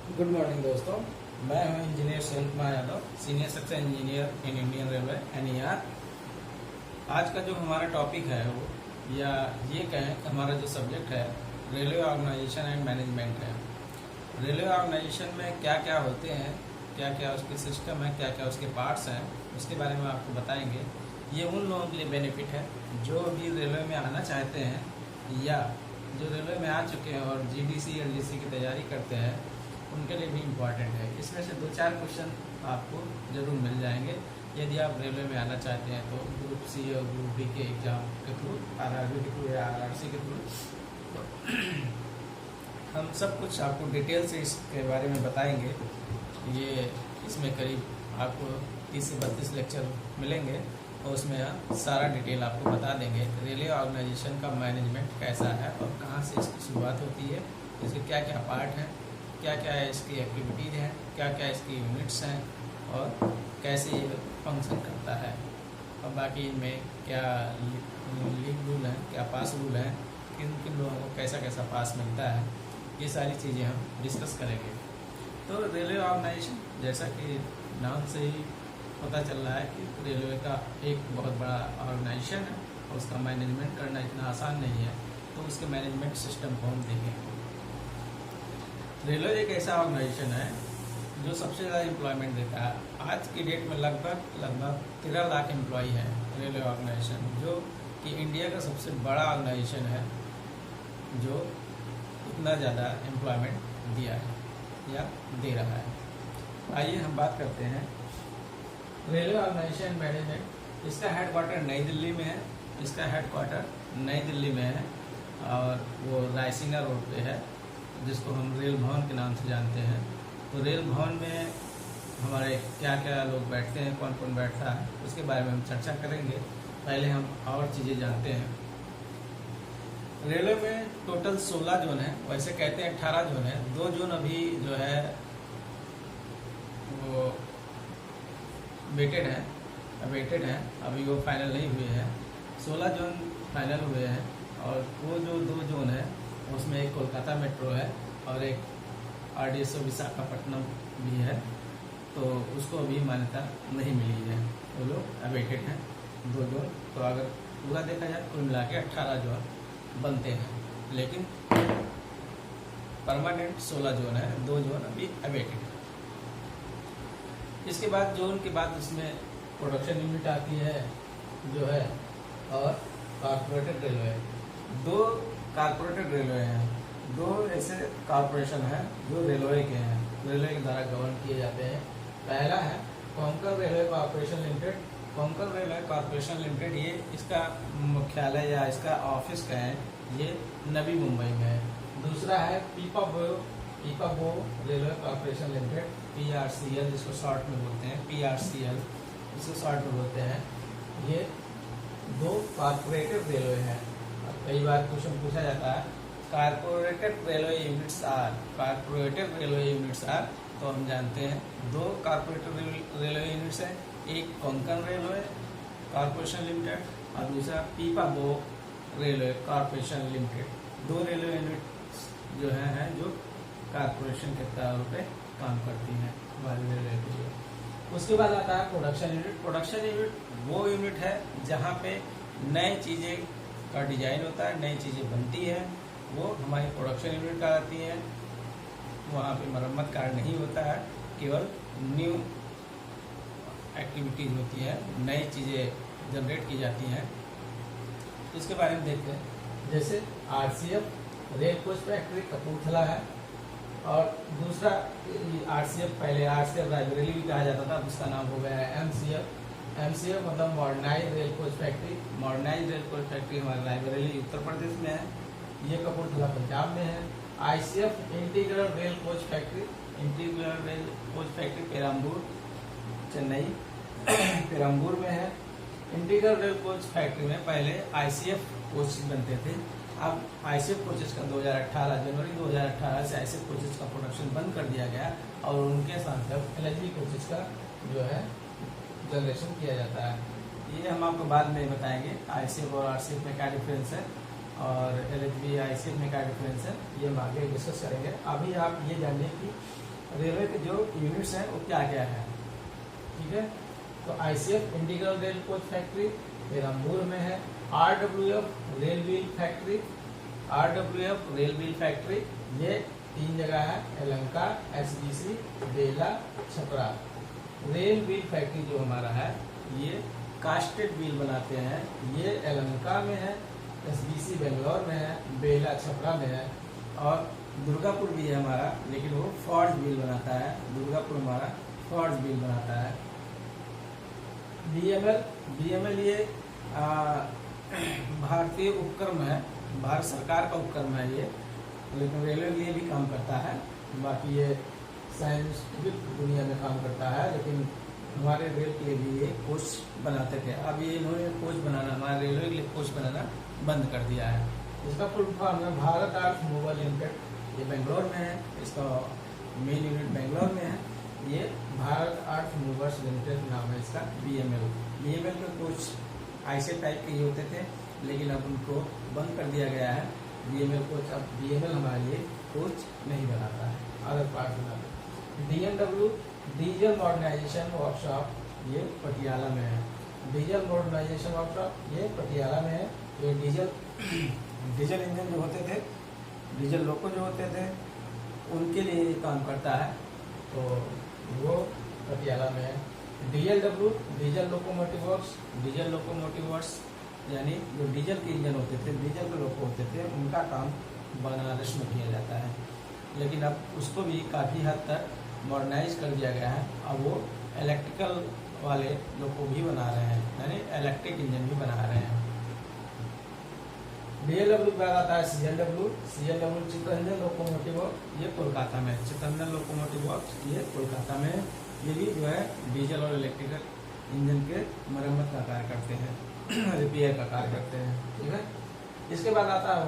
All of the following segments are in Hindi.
गुड मॉर्निंग दोस्तों, मैं हूं engineer Sunil Kumar Yadav, senior section engineer in Indian railway NER। आज का जो हमारा टॉपिक है वो या ये कहें कि हमारा जो सब्जेक्ट है रेलवे ऑर्गेनाइजेशन एंड मैनेजमेंट है। रेलवे ऑर्गेनाइजेशन में क्या क्या होते हैं, क्या क्या उसके सिस्टम है, क्या क्या उसके पार्ट्स हैं, उसके बारे में आपको बताएंगे। ये उन लोगों के लिए बेनिफिट है जो अभी रेलवे में आना चाहते हैं या जो रेलवे में आ चुके हैं और GDC LDC की तैयारी करते हैं, उनके लिए भी इम्पॉर्टेंट है। इसमें से 2-4 क्वेश्चन आपको ज़रूर मिल जाएंगे यदि आप रेलवे में आना चाहते हैं तो ग्रुप C और ग्रुप B के एग्ज़ाम के थ्रू, RRB के थ्रू या RRC के थ्रू। तो हम सब कुछ आपको डिटेल से इसके बारे में बताएंगे। ये इसमें करीब आपको 30 से 32 लेक्चर मिलेंगे और उसमें हम सारा डिटेल आपको बता देंगे। रेलवे ऑर्गेनाइजेशन का मैनेजमेंट कैसा है और कहाँ से इसकी शुरुआत होती है, इसके क्या क्या पार्ट हैं, क्या क्या इसकी एक्टिविटीज़ हैं, क्या क्या इसकी यूनिट्स हैं और कैसे ये फंक्शन करता है, और बाकी इनमें क्या लीग रूल हैं, क्या पास रूल हैं, किन किन लोगों को कैसा कैसा पास मिलता है, ये सारी चीज़ें हम डिस्कस करेंगे। तो रेलवे ऑर्गेनाइजेशन जैसा कि नाम से ही पता चल रहा है कि रेलवे का एक बहुत बड़ा ऑर्गेनाइजेशन है और उसका मैनेजमेंट करना इतना आसान नहीं है। तो उसके मैनेजमेंट सिस्टम को हम देखेंगे। रेलवे एक ऐसा ऑर्गेनाइजेशन है जो सबसे ज़्यादा एम्प्लॉयमेंट देता है। आज की डेट में लगभग 13 लाख एम्प्लॉई है रेलवे ऑर्गेनाइजेशन, जो कि इंडिया का सबसे बड़ा ऑर्गेनाइजेशन है जो इतना ज़्यादा एम्प्लॉयमेंट दिया है या दे रहा है। आइए हम बात करते हैं रेलवे ऑर्गेनाइजेशन मैनेजमेंट। इसका हेडक्वार्टर नई दिल्ली में है, इसका हेडक्वार्टर नई दिल्ली में है और वो रायसीना रोड पे है, जिसको हम रेल भवन के नाम से जानते हैं। तो रेल भवन में हमारे क्या क्या लोग बैठते हैं, कौन कौन बैठता है, उसके बारे में हम चर्चा करेंगे। पहले हम और चीज़ें जानते हैं। रेलवे में टोटल 16 जोन है, वैसे कहते हैं 18 जोन है। 2 जोन अभी जो है वो वेटेड है, अभी वो फाइनल नहीं हुए हैं। 16 जोन फाइनल हुए हैं और वो जो 2 जोन है उसमें एक कोलकाता मेट्रो है और एक RDSO विशाखापट्टनम भी है, तो उसको अभी मान्यता नहीं मिली है। वो लोग अवेटेड हैं 2 जोन। तो अगर पूरा देखा जाए कुल मिला के 18 जोन बनते हैं, लेकिन परमानेंट 16 जोन है, 2 जोन अभी अवेटेड है। इसके बाद जोन के बाद उसमें प्रोडक्शन यूनिट आती है जो है, और कॉर्पोरेटेड रेलवे। 2 कॉर्पोरेटेड रेलवे हैं, 2 ऐसे कॉर्पोरेशन हैं जो रेलवे के हैं, रेलवे के द्वारा गवर्न किए जाते हैं। पहला है Konkan railway corporation limited. Konkan railway corporation limited, ये इसका मुख्यालय या इसका ऑफिस का है, ये नवी मुंबई में है। दूसरा है पीपाबो रेलवे कॉर्पोरेशन लिमिटेड, PRCL जिसको शॉर्ट में बोलते हैं, PRCL इसको शॉर्ट में बोलते हैं। ये 2 कॉर्पोरेटेड रेलवे हैं। कई बार क्वेश्चन पूछा जाता है कॉर्पोरेटेड रेलवे यूनिट्स आर, तो हम जानते हैं 2 कॉर्पोरेटेड रेलवे यूनिट्स हैं, एक कोंकण रेलवे कॉर्पोरेशन लिमिटेड और दूसरा पीपाबो railway corporation limited. 2 railway units जो हैं जो कॉर्पोरेशन के तौर पे काम करती हैं हमारे रेलवे के लिए। उसके बाद आता है प्रोडक्शन यूनिट। प्रोडक्शन यूनिट वो यूनिट है जहाँ पे नई चीज़ें का डिजाइन होता है, नई चीज़ें बनती हैं, वो हमारी प्रोडक्शन यूनिट कहलाती है। वहाँ पे मरम्मत कार्य नहीं होता है, केवल न्यू एक्टिविटीज़ होती है, नई चीज़ें जनरेट की जाती हैं। इसके बारे में देखते हैं। जैसे RCF rail coach factory Kapurthala है, और दूसरा RCF, पहले RCF रायबरेली भी कहा जाता था, उसका नाम हो गया है MCF मतलब modernise rail coach factory. Modernise rail coach factory हमारे रायबरेली उत्तर प्रदेश में है, ये कपूरथला पंजाब में है। ICF integral rail coach factory Perambur Chennai Perambur में है। इंटीग्रल रेल कोच फैक्ट्री में पहले ICF कोच बनते थे, अब ICF कोचेस का जनवरी 2018 से ICF कोचेस का प्रोडक्शन बंद कर दिया गया और उनके साथ अब LHB कोचेस का जो है जनरेशन किया जाता है। ये हम आपको बाद में बताएंगे ICF और RCF में क्या डिफरेंस है और LHB ICF में क्या डिफरेंस है, ये हम आगे डिस्कस करेंगे। अभी आप ये जानिए कि रेलवे के जो यूनिट्स हैं वो क्या क्या है, ठीक है। तो ICF integral rail coach factory Perambur में है, RWF rail wheel factory, RWF rail wheel factory ये 3 जगह है, यलहंका, SBC, बेला, छपरा। रेल व्हील फैक्ट्री जो हमारा है ये कास्टेड व्हील बनाते हैं, ये यलहंका में है, SBC बेंगलोर में है, बेला छपरा में है, और दुर्गापुर भी है हमारा, लेकिन वो फॉर्ज व्हील बनाता है, दुर्गापुर हमारा फॉर्ज व्हील बनाता है। BML ये भारतीय उपक्रम है, भारत सरकार का उपक्रम है ये, लेकिन रेलवे के लिए भी काम करता है। बाकी ये साइंटिफिक दुनिया में काम करता है, लेकिन हमारे रेल के लिए भी ये कोच बनाते थे। अब ये इन्होंने कोच बनाना, हमारे रेलवे के लिए कोच बनाना बंद कर दिया है। इसका फुल फॉर्म है भारत अर्थ मूवर लिमिटेड, ये बेंगलोर में है, इसका मेन यूनिट बेंगलोर में है। ये भारत अर्थ मूवर्स लिमिटेड नाम है इसका। BML में कोच ऐसे टाइप के ही होते थे, लेकिन अब उनको बंद कर दिया गया है। BML कोच, अब BML हमारे लिए कोच नहीं बनाता है, अदर पार्ट बनाता है। DMW डीजल मॉडर्नाइजेशन वर्कशॉप ये पटियाला में है, डीजल मॉडर्नाइजेशन वर्कशॉप ये पटियाला में है। ये डीजल इंजन जो होते थे, डीजल लोको जो होते थे, उनके लिए ये काम करता है, तो वो पटियाला में है। DLW डीजल लोकोमोटिव वर्क्स यानी जो डीजल के इंजन होते थे, डीजल के लोको होते थे, उनका काम बनारस में किया जाता है, लेकिन अब उसको भी काफ़ी हद तक मॉडर्नाइज कर दिया गया है। अब वो इलेक्ट्रिकल वाले लोको भी बना रहे हैं, यानी इलेक्ट्रिक इंजन भी बना रहे हैं। DLW के बाद आता है CLW चित्तरंजन लोकोमोटिव वर्क्स, ये कोलकाता में, चित्तरंजन लोकोमोटिव वर्क्स ये कोलकाता में। ये भी जो है डीजल और इलेक्ट्रिकल इंजन के मरम्मत का कार्य करते हैं, रिपेयर का कार्य करते हैं, ठीक है। इसके बाद आता है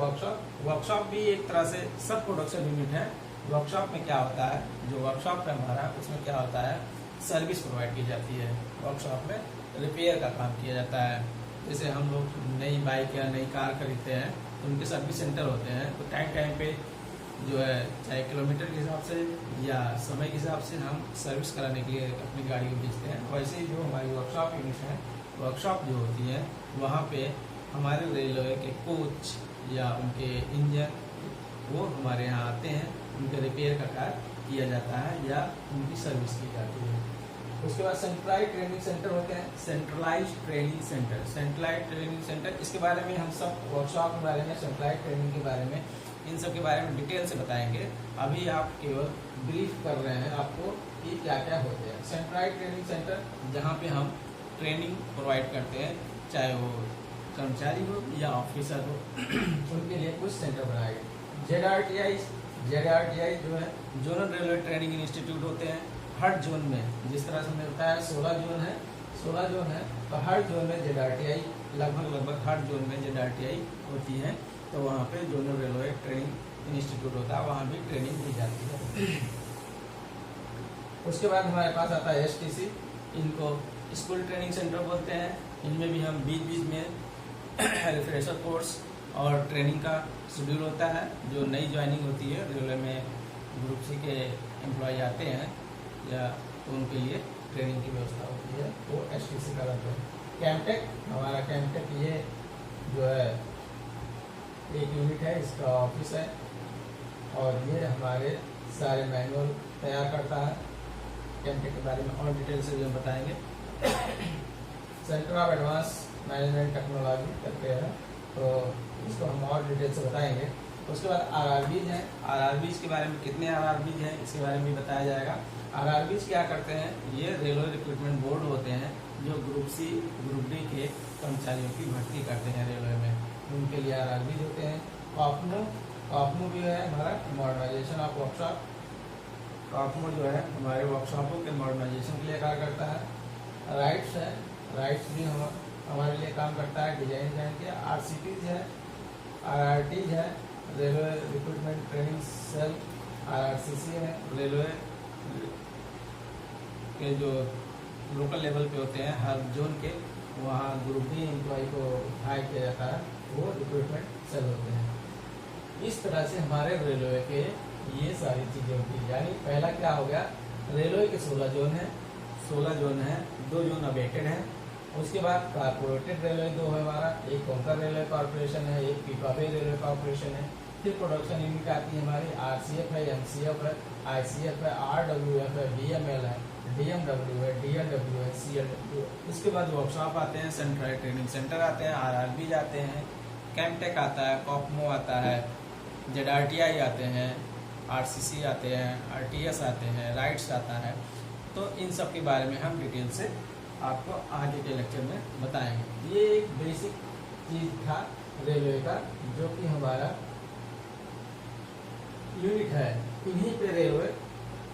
वर्कशॉप भी एक तरह से सब प्रोडक्शन यूनिट है। वर्कशॉप में क्या होता है, जो वर्कशॉप है हमारा, उसमें क्या होता है, सर्विस प्रोवाइड की जाती है। वर्कशॉप में रिपेयर का काम किया जाता है। जैसे हम लोग नई बाइक या नई कार खरीदते हैं तो उनके सर्विस सेंटर होते हैं, तो टाइम पे जो है चाहे किलोमीटर के हिसाब से या समय के हिसाब से हम सर्विस कराने के लिए अपनी गाड़ी को भेजते हैं। वैसे ही जो हमारी वर्कशॉप यूनिट है, वर्कशॉप जो होती है वहाँ पे हमारे रेलवे के कोच या उनके इंजन वो हमारे यहाँ आते हैं, उनके रिपेयर का कार्य किया जाता है या उनकी सर्विस की जाती है। उसके बाद सेंट्रलाइज्ड ट्रेनिंग सेंटर होते हैं, सेंट्रलाइज्ड ट्रेनिंग सेंटर, इसके बारे में हम सब वर्कशॉप के बारे में, सेंट्रलाइज्ड ट्रेनिंग के बारे में, इन सब के बारे में डिटेल से बताएंगे। अभी आप केवल ब्रीफ कर रहे हैं आपको कि क्या क्या होते हैं। सेंट्रलाइज्ड ट्रेनिंग सेंटर जहाँ पे हम ट्रेनिंग प्रोवाइड करते हैं, चाहे वो कर्मचारी हो या ऑफिसर हो, उनके लिए कुछ सेंटर बनाए गए। ZRTI जो है जोनल रेलवे ट्रेनिंग इंस्टीट्यूट होते हैं हर जोन में। जिस तरह से हमने बताया 16 जोन है, तो हर जोन में ZRTI लगभग हर जोन में ZRTI होती है, तो वहाँ पे जोनल रेलवे ट्रेनिंग इंस्टीट्यूट होता है, वहाँ भी ट्रेनिंग दी जाती है। उसके बाद हमारे पास आता है STC, इनको स्कूल ट्रेनिंग सेंटर बोलते हैं। इनमें भी हम बीच में रिफ्रेशर कोर्स और ट्रेनिंग का शेड्यूल होता है। जो नई ज्वाइनिंग होती है रेलवे में, ग्रुप सी के एम्प्लॉय आते हैं या तो उनके लिए ट्रेनिंग की व्यवस्था होती है, वो STC का रहता है। कैमटेक, हमारा कैमटेक ये जो है एक यूनिट है, इसका ऑफिस है और ये हमारे सारे मैनुअल तैयार करता है। कैमटेक के बारे में और डिटेल से भी हम बताएंगे। Centre of advance management technology करते हैं, तो इसको हम और डिटेल से बताएंगे। उसके बाद RRBs हैं, RRBs के बारे में कितने RRBs हैं इसके बारे में भी बताया जाएगा। RRBs क्या करते हैं, ये रेलवे रिक्रूटमेंट बोर्ड होते हैं जो ग्रुप सी ग्रुप डी के कर्मचारियों की भर्ती करते हैं रेलवे में, उनके लिए RRBs होते हैं। कॉपमो भी है हमारा मॉडर्नाइजेशन ऑफ वर्कशॉप, कॉपमो जो है हमारे वर्कशॉपों के मॉडर्नाइजेशन के लिए कार्य करता है। राइट्स है, राइट्स भी हमारे लिए काम करता है, डिजाइन के। RCTs है, RRTs है, railway recruitment training cell. RRCC है, रेलवे के जो लोकल लेवल पे होते हैं हर जोन के, वहाँ ग्रुप डी एम्प्लॉय को हायर किया जाता है, वो रिक्रूटमेंट सेल होते हैं। इस तरह से हमारे रेलवे के ये सारी चीजें होती है। यानी पहला क्या हो गया, रेलवे के 16 जोन है, 16 जोन है, 2 जोन अबेटेड है। उसके बाद कारपोरेटेड रेलवे 2 है हमारा, एक कोंकण रेलवे कॉर्पोरेशन है, एक पीपावे रेलवे कॉर्पोरेशन है। फिर प्रोडक्शन यूनिट आती है हमारी आरसीएफ है, एमसीएफ है, आईसीएफ है, आरडब्ल्यूएफ है, डीएमएल है, डीएमडब्ल्यू है, डीएलडब्ल्यू है, सीएलडब्ल्यू है। उसके बाद वर्कशॉप आते हैं, सेंट्रल ट्रेनिंग सेंटर आते हैं, आरआरबी जाते हैं, कैमटेक आता है, कॉपमो आता है, जेडआरटीआई आते हैं, आरसीसी आते हैं, आरटीएस आते हैं, राइट्स आता है। तो इन सब के बारे में हम डिटेल से आपको आगे के लेक्चर में बताएंगे। ये एक बेसिक चीज था रेलवे का, जो कि हमारा यूनिट है, इन्हीं पे रेलवे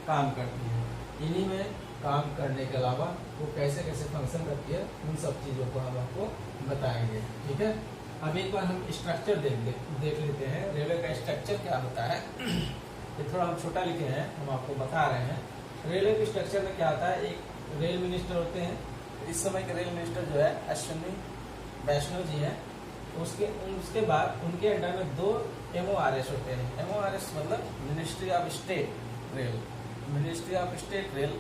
काम करती है। इन्हीं में काम करने के अलावा वो कैसे कैसे फंक्शन करती है, उन सब चीज़ों को हम आपको बताएंगे। ठीक है, अब एक बार हम स्ट्रक्चर देख लेते हैं। रेलवे का स्ट्रक्चर क्या होता है, ये थोड़ा हम छोटा लिखे हैं, हम आपको बता रहे हैं। रेलवे के स्ट्रक्चर में क्या होता है, एक रेल मिनिस्टर होते हैं। इस समय के रेल मिनिस्टर जो है अश्विनी वैष्णव जी हैं। उसके बाद उनके अंडर में 2 MORS होते हैं। MORS मतलब ministry of state rail. Ministry of state rail,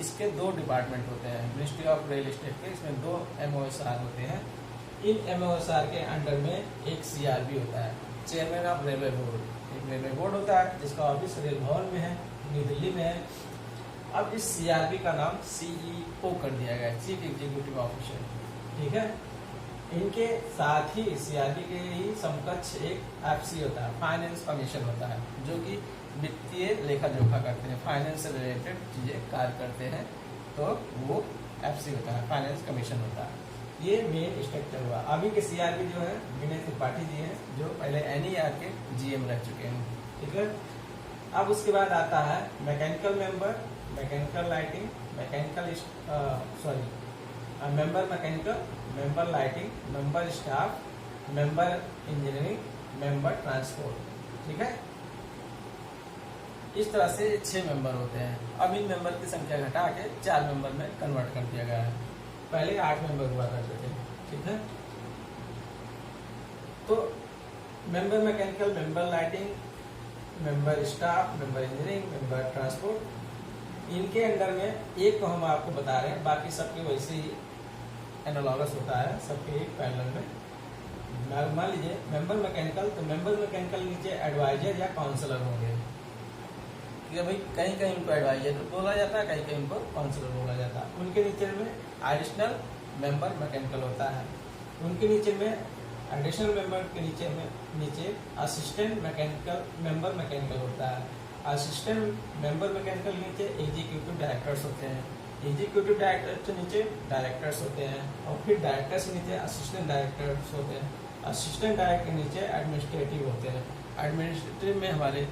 इसके 2 डिपार्टमेंट होते हैं। मिनिस्ट्री ऑफ रेल स्टेट के इसमें 2 MOSR होते हैं। इन MOSR के अंडर में एक CRB होता है, चेयरमैन ऑफ रेलवे बोर्ड। एक रेलवे बोर्ड होता है जिसका ऑफिस रेल भवन में है, नई दिल्ली में है। अब इस CRB का नाम CEO कर दिया गया है, चीफ एग्जीक्यूटिव ऑफिसर। ठीक है, इनके साथ ही CRB के ही समकक्ष एक FC होता है, फाइनेंस कमीशन होता है, जो कि वित्तीय लेखा जोखा करते हैं, फाइनेंस से रिलेटेड चीजें कार्य करते हैं। तो वो FC होता है, फाइनेंस कमीशन होता है। ये मेन स्ट्रक्चर हुआ। अभी के CRB जो है विनय त्रिपाठी जी हैं, जो पहले NER के GM रह चुके हैं। ठीक है, अब उसके बाद आता है mechanical member, mechanical lighting, member mechanical, member lighting, member staff, member engineering, member transport. ठीक है, इस तरह से 6 मेंबर होते हैं। अब इन मेंबर की संख्या घटा के 4 मेंबर में कन्वर्ट कर दिया गया है। पहले 8 मेंबर हुआ करते थे। ठीक है, तो member mechanical, member lighting, member staff, member engineering, member transport, इनके अंडर में एक को हम आपको बता रहे हैं, बाकी सबके वैसे ही एनालॉगस होता है, सबके एक पैनल में। मान लीजिए मेंबर मैकेनिकल, तो मेंबर मैकेनिकल नीचे एडवाइजर या काउंसलर होंगे। भाई कहीं कहीं उनको एडवाइजर बोला जाता है, कहीं कहीं उनको काउंसलर बोला जाता है। उनके नीचे में एडिशनल मेंबर मैकेनिकल होता है। उनके नीचे में एडिशनल मेंबर के नीचे असिस्टेंट मैकेनिकल मेंबर मैकेनिकल होता है। असिस्टेंट मेंबर मैकेनिकल नीचे एग्जीक्यूटिव डायरेक्टर्स होते हैं। एग्जीक्यूटिव डायरेक्टर के नीचे डायरेक्टर्स होते हैं, और फिर डायरेक्टर्स के नीचे असिस्टेंट डायरेक्टर्स होते हैं। असिस्टेंट डायरेक्टर के नीचे एडमिनिस्ट्रेटिव होते हैं। एडमिनिस्ट्रेटिव में हमारे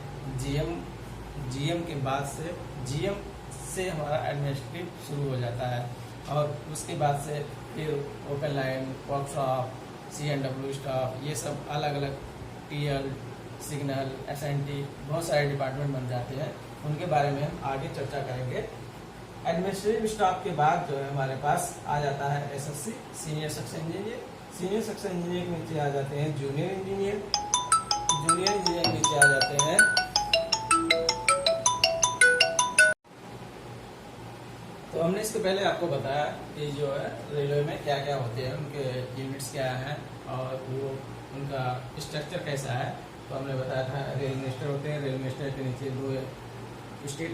GM के बाद से GM से हमारा एडमिनिस्ट्रेटिव शुरू हो जाता है, और उसके बाद से फिर open line, workshop, CNW staff, ये सब अलग अलग TL, सिग्नल, SNT, बहुत सारे डिपार्टमेंट बन जाते हैं। उनके बारे में हम आगे चर्चा करेंगे। एडमिनिस्ट्रेटिव स्टाफ के बाद जो है हमारे पास आ जाता है SSC, senior section engineer. Senior section engineer के नीचे आ जाते हैं जूनियर इंजीनियर। जूनियर इंजीनियर के नीचे आ जाते हैं तो हमने इसके पहले आपको बताया कि जो है रेलवे में क्या क्या होते हैं, उनके यूनिट्स क्या हैं और वो उनका स्ट्रक्चर कैसा है। तो हमने बताया था रेल मिनिस्टर होते हैं, रेल मिनिस्टर के नीचे 2 स्टेट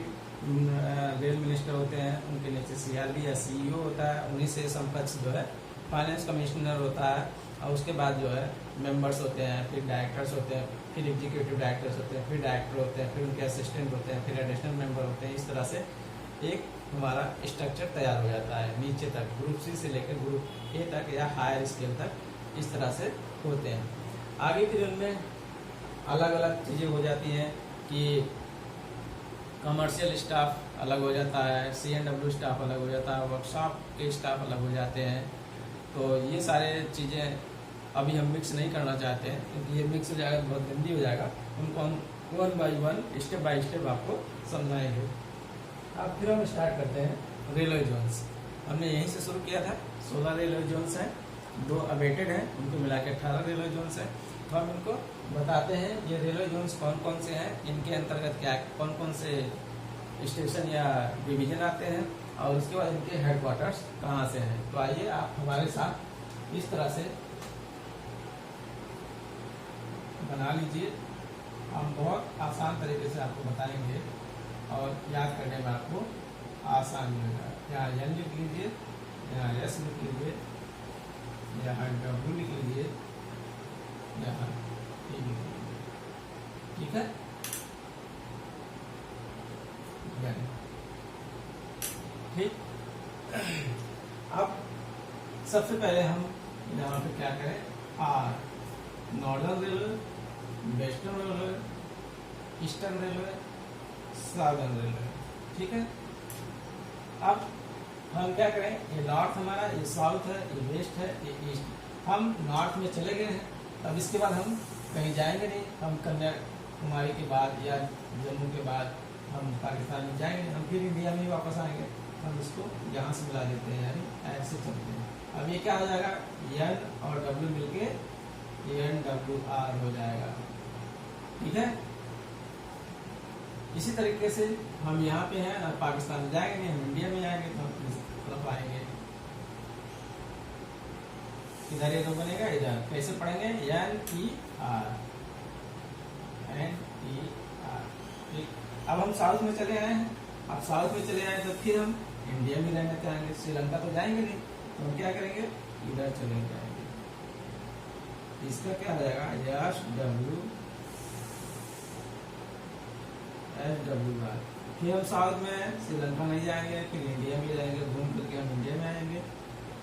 रेल मिनिस्टर होते हैं, उनके नीचे CRB या CEO होता है, उन्हीं से समकक्ष जो है फाइनेंस कमिश्नर होता है। और उसके बाद जो है मेंबर्स होते हैं, फिर डायरेक्टर्स होते हैं, फिर एग्जीक्यूटिव डायरेक्टर्स होते हैं, फिर डायरेक्टर होते हैं, फिर उनके असिस्टेंट होते हैं, फिर एडिशनल मेंबर होते हैं। इस तरह से एक हमारा स्ट्रक्चर तैयार हो जाता है नीचे तक, ग्रुप C से लेकर ग्रुप A तक या हायर स्केल तक इस तरह से होते हैं। आगे फिर उनमें अलग अलग चीज़ें हो जाती हैं कि कमर्शियल स्टाफ अलग हो जाता है, CNW स्टाफ अलग हो जाता है, वर्कशॉप के स्टाफ अलग हो जाते हैं। तो ये सारे चीज़ें अभी हम मिक्स नहीं करना चाहते हैं, क्योंकि ये मिक्स हो जाएगा बहुत गंदी हो जाएगा। उनको हम 1 बाई 1 स्टेप बाय स्टेप आपको समझाएंगे। अब फिर हम स्टार्ट करते हैं रेलवे जोन्स। हमने यहीं से शुरू किया था। 16 रेलवे जोन्स हैं, 2 अबेटेड हैं, उनको मिला के 18 रेलवे जोन्स हैं। तो हम इनको बताते हैं ये रेलवे जोन्स कौन कौन से हैं, इनके अंतर्गत क्या कौन कौन से स्टेशन या डिवीजन आते हैं, और उसके बाद इनके हेडक्वार्टर्स कहाँ से हैं। तो आइए आप हमारे साथ इस तरह से बना लीजिए। हम बहुत आसान तरीके से आपको बताएंगे और याद करने में आपको आसान मिलेगा। यहाँ एन लिख लीजिए, यहाँ एस लिख लीजिए, यहाँ डब्ल्यू लिख लीजिए, यहाँ ई लिख लीजिए। ठीक है, ठीक। अब सबसे पहले हम यहाँ पे क्या करें, are northern railway, western railway, eastern railway, southern railway. ठीक है, अब हम क्या करें, ये नॉर्थ हमारा, ये साउथ है, ये वेस्ट है, ये ईस्ट। हम नॉर्थ में चले गए हैं, अब इसके बाद हम कहीं जाएंगे नहीं। हम कन्याकुमारी के बाद या जम्मू के बाद हम पाकिस्तान में जाएंगे, हम फिर इंडिया में ही वापस आएंगे। हम इसको यहाँ से मिला देते हैं, यानी ऐसे चलते हैं। अब ये क्या हो जाएगा, एन और डब्ल्यू मिलके NWR हो जाएगा। ठीक है, इसी तरीके से हम यहाँ पे हैं, अब पाकिस्तान में जाएंगे नहीं, हम इंडिया में जाएंगे तो हम इस तरफ आएंगे। इधर ये तो बनेगा, इधर कैसे पढ़ेंगे, NER। ठीक, अब हम साउथ में चले आए हैं। अब साउथ में चले आए तो फिर हम इंडिया में रहना चाहेंगे, श्रीलंका तो जाएंगे नहीं, तो हम क्या करेंगे, इधर चले जाएंगे। इसका क्या हो जाएगा, SWR। फिर हम साउथ में श्रीलंका नहीं जाएंगे, फिर इंडिया में जाएंगे, घूम फिर के हम इंडिया में आएंगे।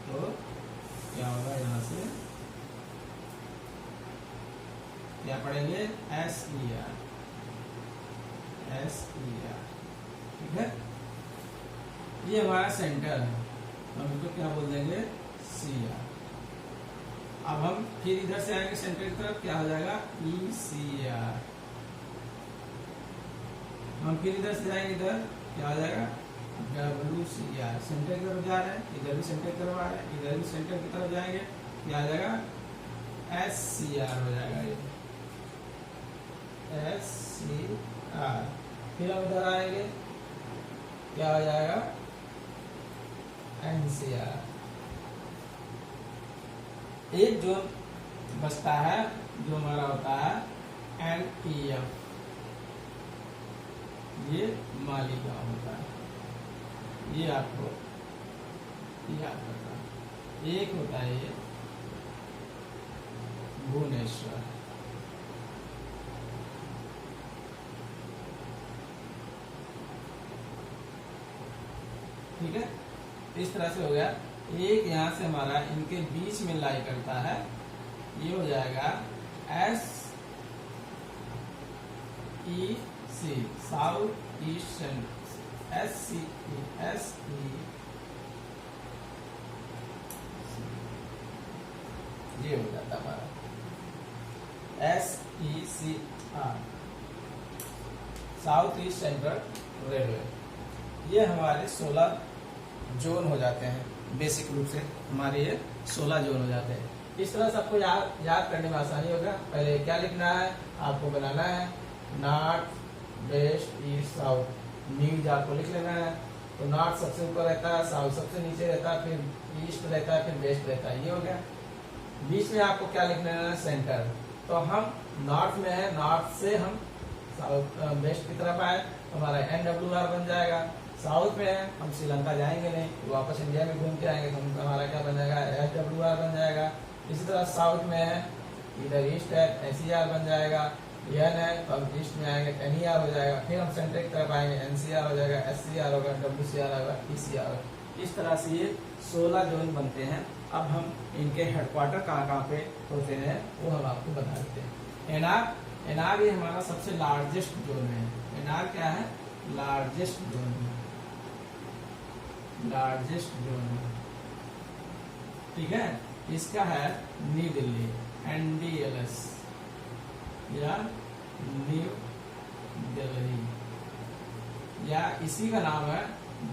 तो क्या होगा, यहाँ से क्या पढ़ेंगे, SER। ठीक है, ये हमारा सेंटर है, हम इसको क्या बोल देंगे, CR। अब हम फिर इधर से आएंगे सेंटर की तरफ, क्या हो जाएगा, ECR। हम फिर इधर से जाएंगे, इधर क्या हो जाएगा, WCR। सेंटर की तरफ जा रहे हैं, इधर भी सेंटर की तरफ आ रहे हैं, इधर भी सेंटर की तरफ जाएंगे, क्या आ जाएगा, SCR हो जाएगा, ये SCR। फिर हम इधर आएंगे, क्या हो जाएगा, NCR। एक जो बचता है, जो हमारा होता है NEF, ये मालीगांव होता है, ये आपको याद रखना है। एक होता है ये भुवनेश्वर। ठीक है, इस तरह से हो गया। एक यहाँ से हमारा इनके बीच में लाई करता है, ये हो जाएगा SEC, साउथ ईस्टर्न, SE ये हो जाता हमारा SECR, south east central railway. ये हमारे 16 जोन हो जाते हैं, बेसिक रूप से हमारे ये 16 जोन हो जाते हैं। इस तरह से आपको याद करने में आसानी होगा। पहले क्या लिखना है, आपको बनाना है north, west, east, south. News आपको लिख लेना है। तो नॉर्थ सबसे ऊपर रहता है, साउथ सबसे नीचे रहता है, फिर ईस्ट रहता है, फिर वेस्ट रहता है। ये हो गया। बीच में आपको क्या लिखना है, सेंटर। तो हम नॉर्थ में है, नॉर्थ से हम साउथ वेस्ट की तरफ आए, हमारा NWR बन जाएगा। साउथ में है, हम श्रीलंका जाएंगे नहीं, वापस इंडिया में घूम के आएंगे, तो हमारा क्या बन जाएगा, SWR बन जाएगा। इसी तरह साउथ में है, इधर ईस्ट है, SER बन जाएगा। एन है, तो हम ईस्ट में आएंगे, NER हो जाएगा। फिर हम सेंटर की तरफ आएंगे, NCR हो जाएगा, SCR होगा, WCR होगा, ECR होगा। इस तरह से ये 16 जोन बनते हैं। अब हम इनके हेडक्वार्टर कहाँ पे होते हैं वो हम आपको बता देते हैं। एनआर ये हमारा सबसे लार्जेस्ट जोन है। एनआर क्या है, लार्जेस्ट जोन है, लार्जेस्ट जोन है। ठीक है, इसका है न्यू दिल्ली, NDLS या न्यू दिल्ली, या इसी का नाम है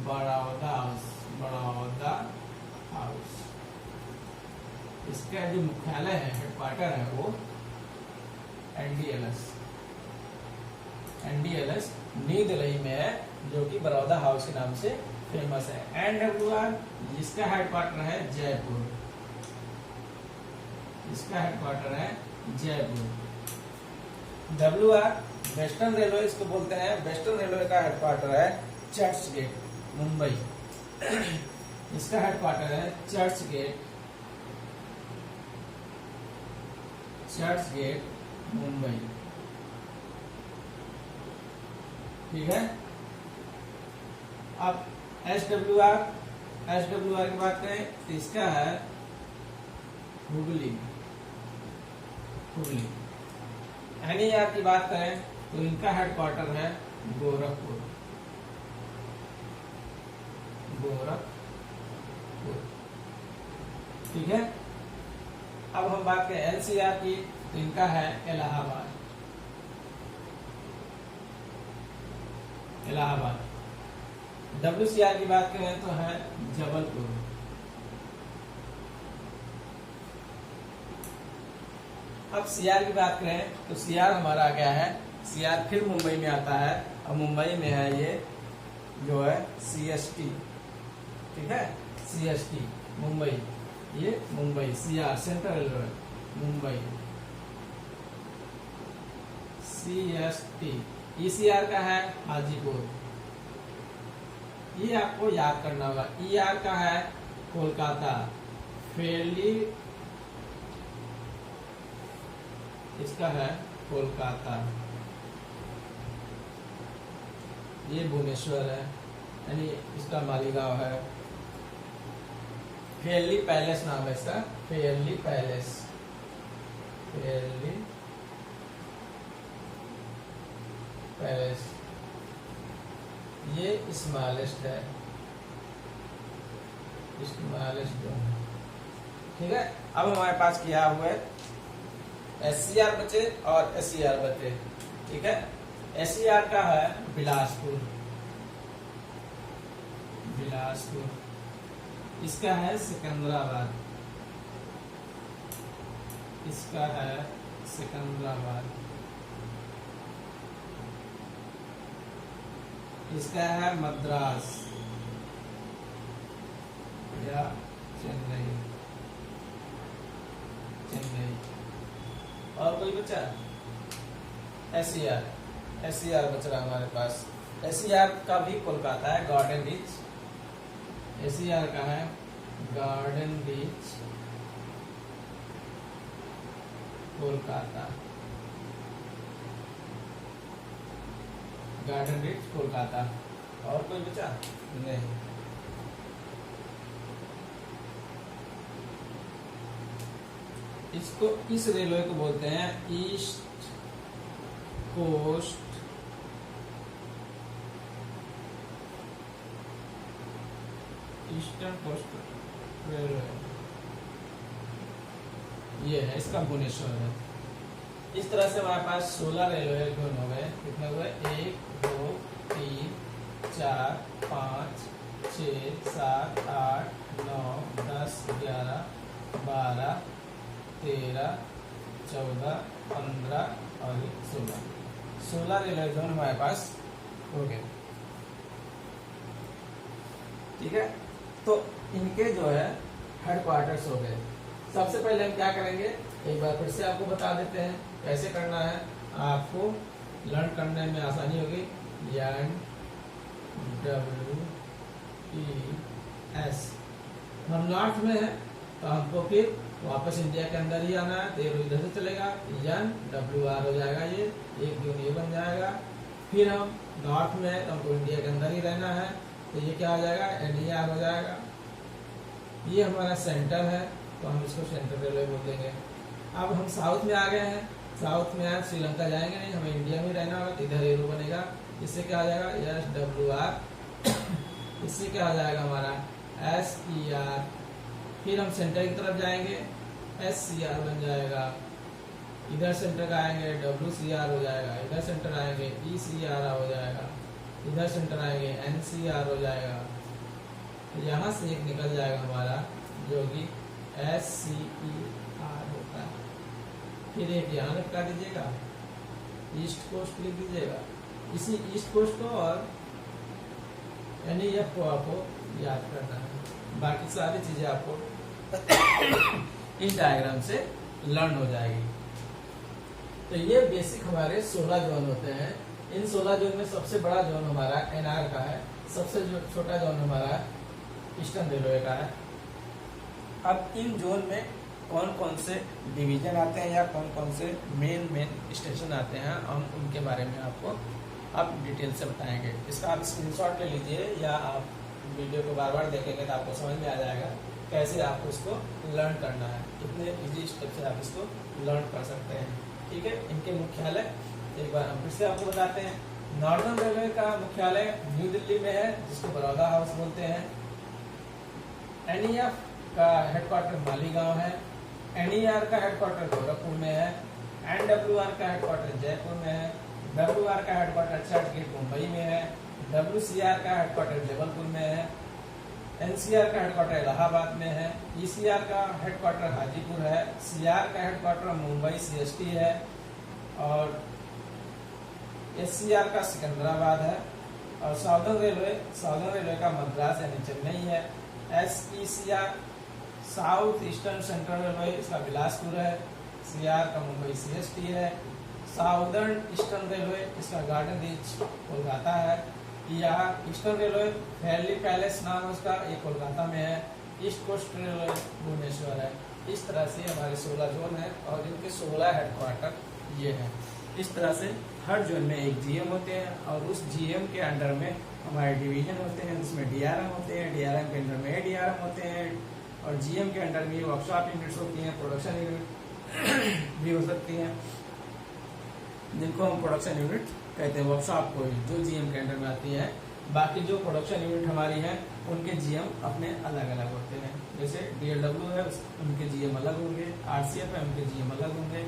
बड़ौदा हाउस, बड़ौदा हाउस। इसका जो मुख्यालय है, हेडक्वार्टर है, वो NDLS, NDLS न्यू दिल्ली में है, जो कि बड़ौदा हाउस के नाम से फेमस है। NWR जिसका हेडक्वार्टर है जयपुर, इसका हेडक्वार्टर है जयपुर। WR वेस्टर्न रेलवे इसको बोलते हैं, वेस्टर्न रेलवे का हेडक्वार्टर है चर्च गेट, मुंबई। इसका हेडक्वार्टर है Churchgate, Churchgate Mumbai. ठीक है। अब SWR की बात करें तो इसका है हुगली, हुगली। NER की बात करें तो इनका हेडक्वार्टर है गोरखपुर, गोरखपुर। ठीक है। अब हम बात करें NCR की तो इनका है इलाहाबाद, इलाहाबाद। WCR की बात करें तो है जबलपुर। अब CR की बात करें तो CR हमारा क्या है, CR फिर मुंबई में आता है, और मुंबई में है ये जो है CST। ठीक है, CST मुंबई, ये Mumbai CR central railway Mumbai CST। ECR का है हाजीपुर, ये आपको याद करना होगा। ER का है कोलकाता, फेरली इसका है कोलकाता, ये भुवनेश्वर है, यानी इसका मालीगांव है। फेयरली पैलेस नाम है इसका, फेयरली पैलेस, फेयरली पैलेस। ये स्मॉलेस्ट है, स्मॉलेस्ट जो है। ठीक है। अब हमारे पास क्या हुआ है, SCR बचे और SCR बचे। ठीक है। SCR का है बिलासपुर, बिलासपुर। इसका है सिकंदराबाद, इसका है सिकंदराबाद। इसका है मद्रास या चेन्नई, चेन्नई। और कोई बचा? SCR बच रहा हमारे पास। SCR का भी कोलकाता है, गार्डन बीच। SCR का है गार्डन बीच, कोलकाता, गार्डन बीच कोलकाता। और कोई बचा? नहीं। इसको, इस रेलवे को बोलते हैं east coast eastern coast railway, ये है, इसका भुवनेश्वर है। इस तरह से हमारे पास 16 रेलवे जोन हो गए। कितने हुए? 1 2 3 4 5 6 7 8 9 10 11 12 13 14 15 और 16 रेलवे जोन हमारे पास हो गए। ठीक है। तो इनके जो है हेडक्वार्टर्स हो गए। सबसे पहले हम क्या करेंगे, एक बार फिर से आपको बता देते हैं कैसे करना है, आपको लर्न करने में आसानी होगी। NWES, हम नॉर्थ में है तो हमको फिर वापस इंडिया के अंदर ही आना है, तो ये इधर से चलेगा, NWR हो जाएगा, ये एक यून ये बन जाएगा। फिर हम नॉर्थ में है तो हमको इंडिया के अंदर ही रहना है, तो ये क्या हो जाएगा, NER हो जाएगा। ये हमारा सेंटर है तो हम इसको सेंट्रल रेलवे बोल देंगे। अब हम साउथ में आ गए हैं, साउथ में आए श्रीलंका जाएंगे नहीं, हमें इंडिया में रहना होगा, तो इधर एरो बनेगा। इससे क्या आ जाएगा, SWR। इससे क्या आ जाएगा हमारा SER। फिर हम सेंटर की तरफ जाएंगे, SCR बन जाएगा। इधर सेंटर का आएंगे WCR हो जाएगा, इधर सेंटर आएंगे ECR हो जाएगा, इधर सेंटर आएंगे NCR हो जाएगा। तो यहाँ से एक निकल जाएगा हमारा जो कि SCER होता है। फिर एक यहाँ लटका दीजिएगा ईस्ट कोस्ट लिख दीजिएगा। इसी ईस्ट कोस्ट को और NEF को आपको याद करना है, बाकी सारी चीजें आपको इस डायग्राम से लर्न हो जाएगी। तो ये बेसिक हमारे 16 जोन होते हैं। इन 16 जोन में सबसे बड़ा जोन हमारा NR का है, सबसे छोटा जोन हमारा ईस्टर्न रेलवे का है। अब इन जोन में कौन कौन से डिवीजन आते हैं या कौन कौन से मेन स्टेशन आते हैं, हम उनके बारे में आपको अब डिटेल से बताएंगे। इसका आप स्क्रीनशॉट ले लीजिए या आप वीडियो को बार बार देखेंगे तो आपको समझ में आ जाएगा कैसे आपको इसको लर्न करना है। कितने इजी स्टेप से आप इसको लर्न कर सकते हैं। ठीक है, इनके मुख्यालय एक बार हम फिर से आपको बताते हैं। नॉर्दर्न रेलवे का मुख्यालय न्यू दिल्ली में है, जिसको बड़ौदा हाउस बोलते हैं। NEF का हेडक्वार्टर मालीगांव है। NER का हेडक्वार्टर गोरखपुर में है। NWR का हेडक्वार्टर जयपुर में है। WR का हेडक्वार्टर चर्चगेट मुंबई में है। WCR का हेडक्वार्टर जबलपुर में है। NCR का हेडक्वार्टर इलाहाबाद में है। ECR का हेडक्वार्टर हाजीपुर है। CR का हेडक्वार्टर मुंबई CST है और SCR का सिकंदराबाद है। और साउदर्न रेलवे का मद्रास यानी चेन्नई है। SECR south eastern central railway इसका बिलासपुर है। CR का मुंबई CST है। साउदर्न ईस्टर्न रेलवे इसका गार्डन रीच कोलकाता है। यहाँ ईस्टर्न रेलवे वैली पैलेस नाम है उसका, ये कोलकाता में है। ईस्ट कोस्ट रेलवे भुवनेश्वर है। इस तरह से हमारे 16 जोन है और इनके 16 हेडक्वार्टर ये है। इस तरह से हर जोन में एक GM होते हैं और उस GM के अंडर में हमारे डिवीजन होते हैं, जिसमें DRM होते हैं। DRM के अंडर में ADRM होते हैं और GM के अंडर में वर्कशॉप यूनिट्स होती हैं, प्रोडक्शन यूनिट भी हो सकती हैं, जिनको हम प्रोडक्शन यूनिट कहते हैं। वर्कशॉप को जो GM के अंडर में आती है। बाकी जो प्रोडक्शन यूनिट हमारी है उनके GM अपने अलग अलग होते हैं। जैसे DLW है उनके GM अलग होंगे, RCF है उनके GM अलग होंगे।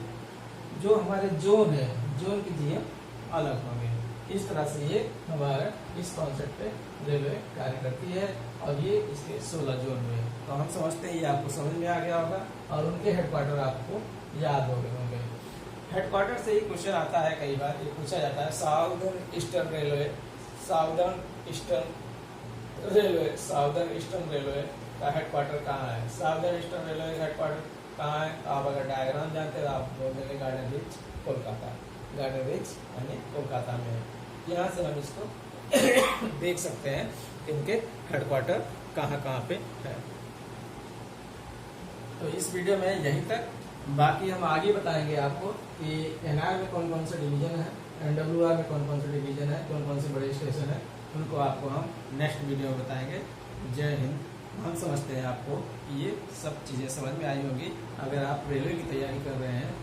जो हमारे जोन है, जोन की GM अलग होंगे। इस तरह से ये हमारा इस कॉन्सेप्ट पे रेलवे कार्य करती है और ये इसके 16 जोन में। तो हम समझते हैं ये आपको समझ में आ गया होगा और उनके हेडक्वार्टर आपको याद हो गए होंगे। हेडक्वार्टर से ही क्वेश्चन आता है, कई बार ये पूछा जाता है साउदर्न ईस्टर्न रेलवे का हेडक्वार्टर कहाँ है। साउदर्न ईस्टर्न रेलवे का हेडक्वार्टर कहाँ है? आप अगर डायग्राम जानते हैं तो आप बोल देंगे garden reach Kolkata. Garden reach यानी कोलकाता में है। यहाँ से हम इसको देख सकते हैं कि इनके हेडक्वार्टर कहाँ पे है। तो इस वीडियो में यहीं तक। बाकी हम आगे बताएंगे आपको कि NR में कौन कौन से डिवीजन है, NWR में कौन कौन से डिवीजन है, कौन कौन से बड़े स्टेशन है, उनको आपको हम नेक्स्ट वीडियो में बताएंगे। जय हिंद। हम समझते हैं आपको ये सब चीज़ें समझ में आई होगी। अगर आप रेलवे की तैयारी कर रहे हैं,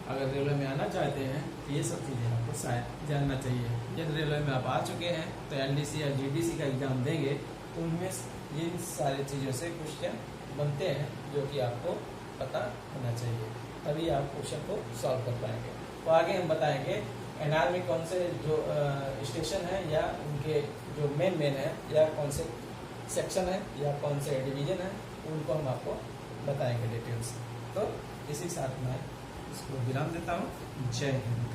अगर रेलवे में आना चाहते हैं तो ये सब चीज़ें आपको शायद जानना चाहिए। यदि रेलवे में आप आ चुके हैं तो LDC या GDC का एग्जाम देंगे तो उनमें ये सारी चीज़ों से क्वेश्चन बनते हैं जो कि आपको पता होना चाहिए, तभी आप क्वेश्चन को सॉल्व कर पाएंगे। तो आगे हम बताएंगे NR में कौन से जो स्टेशन है या उनके जो मेन है या कौन से सेक्शन है या कौन से डिवीजन है, उनको हम आपको बताएंगे डिटेल्स। तो इसी साथ मैं इसको विराम देता हूँ। जय हिंद।